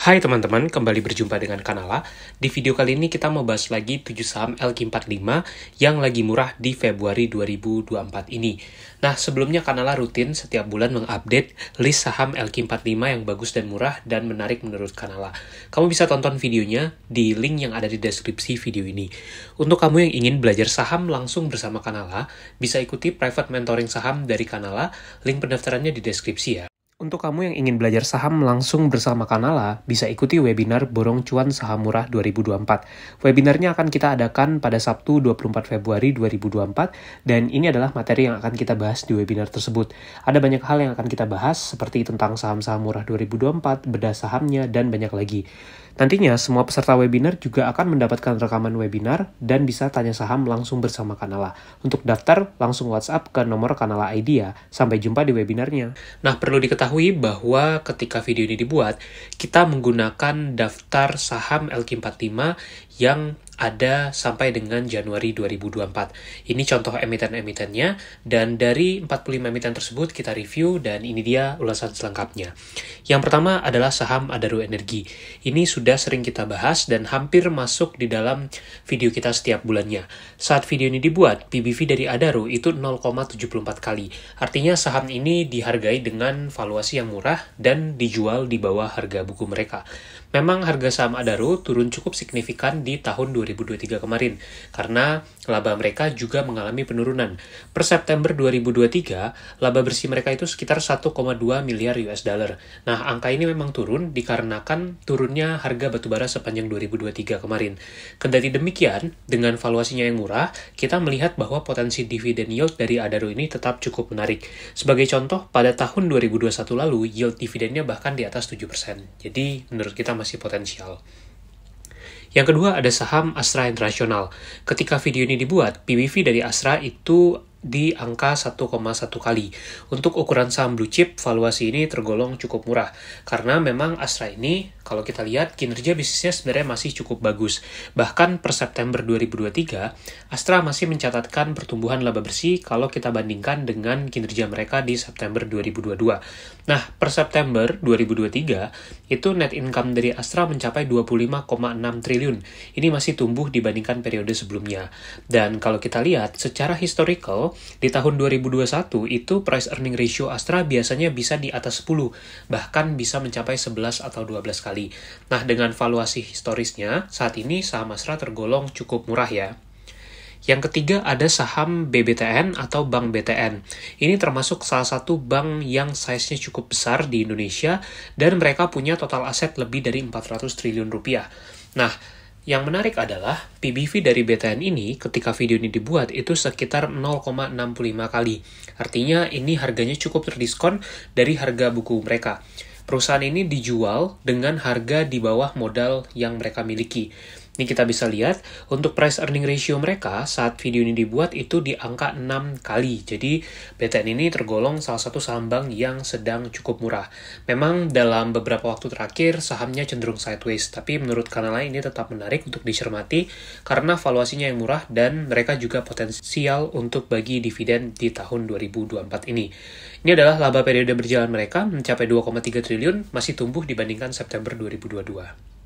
Hai teman-teman, kembali berjumpa dengan Kanala. Di video kali ini kita mau bahas lagi 7 saham LQ45 yang lagi murah di Februari 2024 ini. Nah, sebelumnya Kanala rutin setiap bulan mengupdate list saham LQ45 yang bagus dan murah dan menarik menurut Kanala. Kamu bisa tonton videonya di link yang ada di deskripsi video ini. Untuk kamu yang ingin belajar saham langsung bersama Kanala, bisa ikuti private mentoring saham dari Kanala, link pendaftarannya di deskripsi ya. Untuk kamu yang ingin belajar saham langsung bersama Kanala, bisa ikuti webinar Borong Cuan Saham Murah 2024. Webinarnya akan kita adakan pada Sabtu 24 Februari 2024, dan ini adalah materi yang akan kita bahas di webinar tersebut. Ada banyak hal yang akan kita bahas, seperti tentang saham-saham murah 2024, bedah sahamnya, dan banyak lagi. Nantinya, semua peserta webinar juga akan mendapatkan rekaman webinar dan bisa tanya saham langsung bersama Kanala. Untuk daftar, langsung WhatsApp ke nomor Kanala ID ya. Sampai jumpa di webinarnya. Nah, perlu diketahui bahwa ketika video ini dibuat, kita menggunakan daftar saham LQ45 yang ada sampai dengan Januari 2024. Ini contoh emiten-emitennya, dan dari 45 emiten tersebut kita review, dan ini dia ulasan selengkapnya. Yang pertama adalah saham Adaro Energi. Ini sudah sering kita bahas dan hampir masuk di dalam video kita setiap bulannya. Saat video ini dibuat, PBV dari Adaro itu 0,74 kali. Artinya saham ini dihargai dengan valuasi yang murah dan dijual di bawah harga buku mereka. Memang harga saham Adaro turun cukup signifikan di tahun 2023 kemarin, karena laba mereka juga mengalami penurunan. Per September 2023, laba bersih mereka itu sekitar 1,2 miliar US dollar. Nah, angka ini memang turun dikarenakan turunnya harga batubara sepanjang 2023 kemarin. Kendati demikian, dengan valuasinya yang murah, kita melihat bahwa potensi dividen yield dari Adaro ini tetap cukup menarik. Sebagai contoh, pada tahun 2021 lalu, yield dividennya bahkan di atas 7%. Jadi, menurut kita masih potensial. Yang kedua ada saham Astra International. Ketika video ini dibuat, PBV dari Astra itu di angka 1,1 kali. Untuk ukuran saham blue chip, valuasi ini tergolong cukup murah. Karena memang Astra ini, kalau kita lihat, kinerja bisnisnya sebenarnya masih cukup bagus. Bahkan per September 2023, Astra masih mencatatkan pertumbuhan laba bersih kalau kita bandingkan dengan kinerja mereka di September 2022. Nah, per September 2023, itu net income dari Astra mencapai 25,6 triliun. Ini masih tumbuh dibandingkan periode sebelumnya. Dan kalau kita lihat, secara historical, di tahun 2021 itu price earning ratio Astra biasanya bisa di atas 10, bahkan bisa mencapai 11 atau 12 kali. Nah, dengan valuasi historisnya, saat ini saham Astra tergolong cukup murah ya. Yang ketiga ada saham BBTN atau Bank BTN. Ini termasuk salah satu bank yang size-nya cukup besar di Indonesia, dan mereka punya total aset lebih dari 400 triliun rupiah. Nah, yang menarik adalah PBV dari BTN ini ketika video ini dibuat itu sekitar 0,65 kali. Artinya ini harganya cukup terdiskon dari harga buku mereka. Perusahaan ini dijual dengan harga di bawah modal yang mereka miliki. Ini kita bisa lihat, untuk price earning ratio mereka saat video ini dibuat itu di angka 6 kali. Jadi, BTN ini tergolong salah satu saham bank yang sedang cukup murah. Memang dalam beberapa waktu terakhir, sahamnya cenderung sideways. Tapi menurut Kanala ini tetap menarik untuk dicermati karena valuasinya yang murah dan mereka juga potensial untuk bagi dividen di tahun 2024 ini. Ini adalah laba periode berjalan mereka mencapai 2,3 triliun, masih tumbuh dibandingkan September 2022.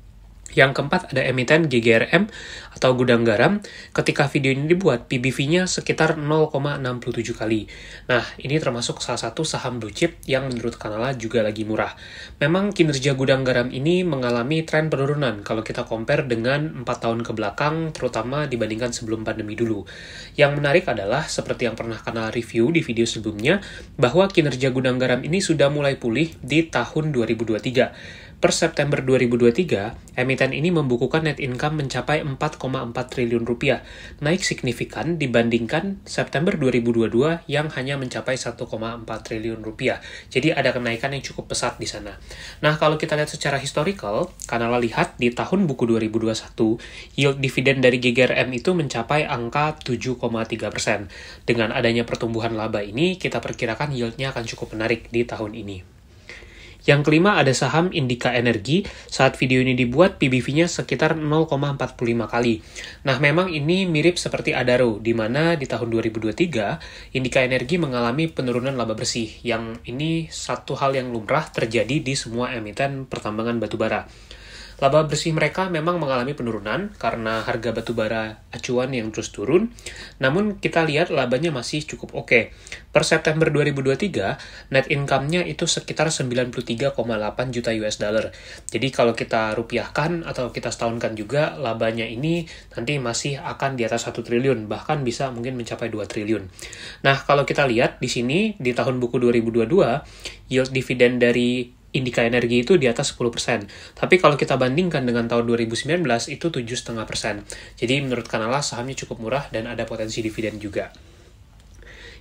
Yang keempat ada emiten GGRM atau Gudang Garam. Ketika video ini dibuat, PBV-nya sekitar 0,67 kali. Nah, ini termasuk salah satu saham blue chip yang menurut Kanala juga lagi murah. Memang kinerja Gudang Garam ini mengalami tren penurunan kalau kita compare dengan 4 tahun ke belakang, terutama dibandingkan sebelum pandemi dulu. Yang menarik adalah, seperti yang pernah Kanala review di video sebelumnya, bahwa kinerja Gudang Garam ini sudah mulai pulih di tahun 2023. Per September 2023, emiten ini membukukan net income mencapai 4,4 triliun rupiah, naik signifikan dibandingkan September 2022 yang hanya mencapai 1,4 triliun rupiah. Jadi ada kenaikan yang cukup pesat di sana. Nah, kalau kita lihat secara historical, Kanala lihat di tahun buku 2021, yield dividen dari GGRM itu mencapai angka 7,3%. Dengan adanya pertumbuhan laba ini, kita perkirakan yieldnya akan cukup menarik di tahun ini. Yang kelima ada saham Indika Energi. Saat video ini dibuat, PBV-nya sekitar 0,45 kali. Nah, memang ini mirip seperti Adaro, di mana di tahun 2023, Indika Energi mengalami penurunan laba bersih, yang ini satu hal yang lumrah terjadi di semua emiten pertambangan batubara. Laba bersih mereka memang mengalami penurunan karena harga batubara acuan yang terus turun, namun kita lihat labanya masih cukup oke. Per September 2023, net income-nya itu sekitar 93,8 juta US dollar. Jadi kalau kita rupiahkan atau kita setahunkan juga, labanya ini nanti masih akan di atas 1 triliun, bahkan bisa mungkin mencapai 2 triliun. Nah, kalau kita lihat di sini, di tahun buku 2022, yield dividen dari Indika Energi itu di atas 10%. Tapi kalau kita bandingkan dengan tahun 2019, itu 7,5%. Jadi menurut Kanala, sahamnya cukup murah dan ada potensi dividen juga.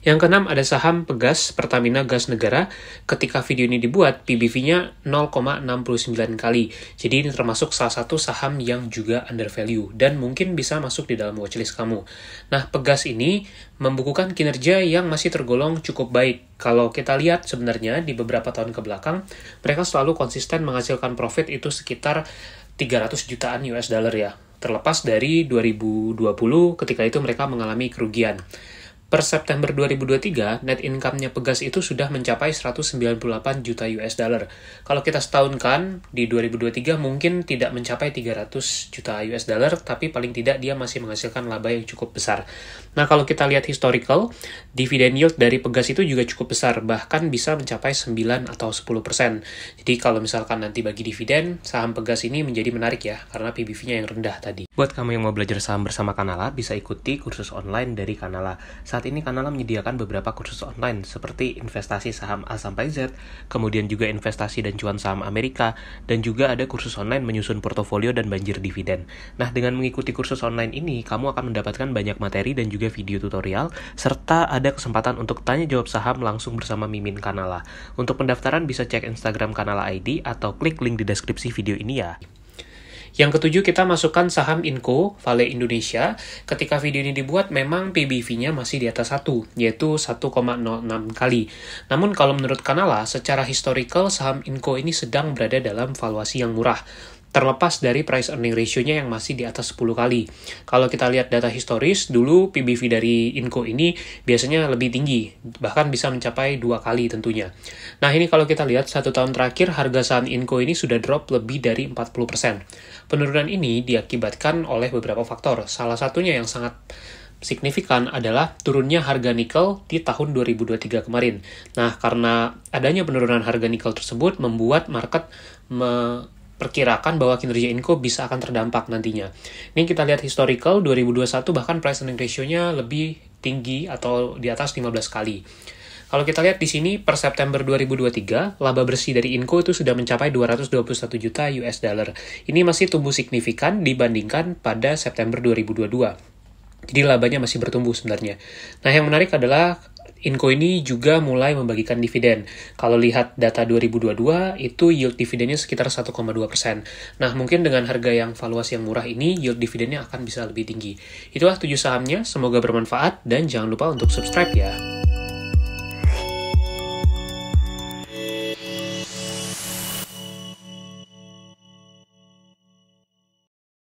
Yang keenam ada saham Pegas Pertamina Gas Negara. Ketika video ini dibuat, PBV-nya 0,69 kali. Jadi ini termasuk salah satu saham yang juga under value dan mungkin bisa masuk di dalam watchlist kamu. Nah, Pegas ini membukukan kinerja yang masih tergolong cukup baik. Kalau kita lihat sebenarnya di beberapa tahun ke belakang, mereka selalu konsisten menghasilkan profit itu sekitar 300 jutaan US dollar ya. Terlepas dari 2020 ketika itu mereka mengalami kerugian. Per September 2023, net income-nya Pegas itu sudah mencapai 198 juta US dollar. Kalau kita setahunkan, di 2023 mungkin tidak mencapai 300 juta US dollar, tapi paling tidak dia masih menghasilkan laba yang cukup besar. Nah, kalau kita lihat historical, dividen yield dari Pegas itu juga cukup besar, bahkan bisa mencapai 9 atau 10%. Jadi kalau misalkan nanti bagi dividen, saham Pegas ini menjadi menarik ya, karena PBV-nya yang rendah tadi. Buat kamu yang mau belajar saham bersama Kanala, bisa ikuti kursus online dari Kanala. Saat ini Kanala menyediakan beberapa kursus online seperti investasi saham A sampai Z, kemudian juga investasi dan cuan saham Amerika, dan juga ada kursus online menyusun portofolio dan banjir dividen. Nah, dengan mengikuti kursus online ini, kamu akan mendapatkan banyak materi dan juga video tutorial, serta ada kesempatan untuk tanya jawab saham langsung bersama Mimin Kanala. Untuk pendaftaran bisa cek Instagram Kanala ID atau klik link di deskripsi video ini ya. Yang ketujuh, kita masukkan saham Inco, Vale Indonesia. Ketika video ini dibuat, memang PBV-nya masih di atas 1, yaitu 1,06 kali. Namun kalau menurut Kanala, secara historical, saham Inco ini sedang berada dalam valuasi yang murah. Terlepas dari price earning ratio-nya yang masih di atas 10 kali. Kalau kita lihat data historis, dulu PBV dari Inco ini biasanya lebih tinggi, bahkan bisa mencapai 2 kali tentunya. Nah, ini kalau kita lihat 1 tahun terakhir, harga saham Inco ini sudah drop lebih dari 40%. Penurunan ini diakibatkan oleh beberapa faktor. Salah satunya yang sangat signifikan adalah turunnya harga nikel di tahun 2023 kemarin. Nah, karena adanya penurunan harga nikel tersebut, membuat market perkirakan bahwa kinerja Inco bisa akan terdampak nantinya. Ini kita lihat historical, 2021 bahkan price earning ratio-nya lebih tinggi atau di atas 15 kali. Kalau kita lihat di sini, per September 2023, laba bersih dari Inco itu sudah mencapai 221 juta US dollar. Ini masih tumbuh signifikan dibandingkan pada September 2022. Jadi labanya masih bertumbuh sebenarnya. Nah, yang menarik adalah Inco ini juga mulai membagikan dividen. Kalau lihat data 2022, itu yield dividennya sekitar 1,2%. Nah, mungkin dengan harga yang valuasi yang murah ini, yield dividennya akan bisa lebih tinggi. Itulah 7 sahamnya, semoga bermanfaat, dan jangan lupa untuk subscribe ya.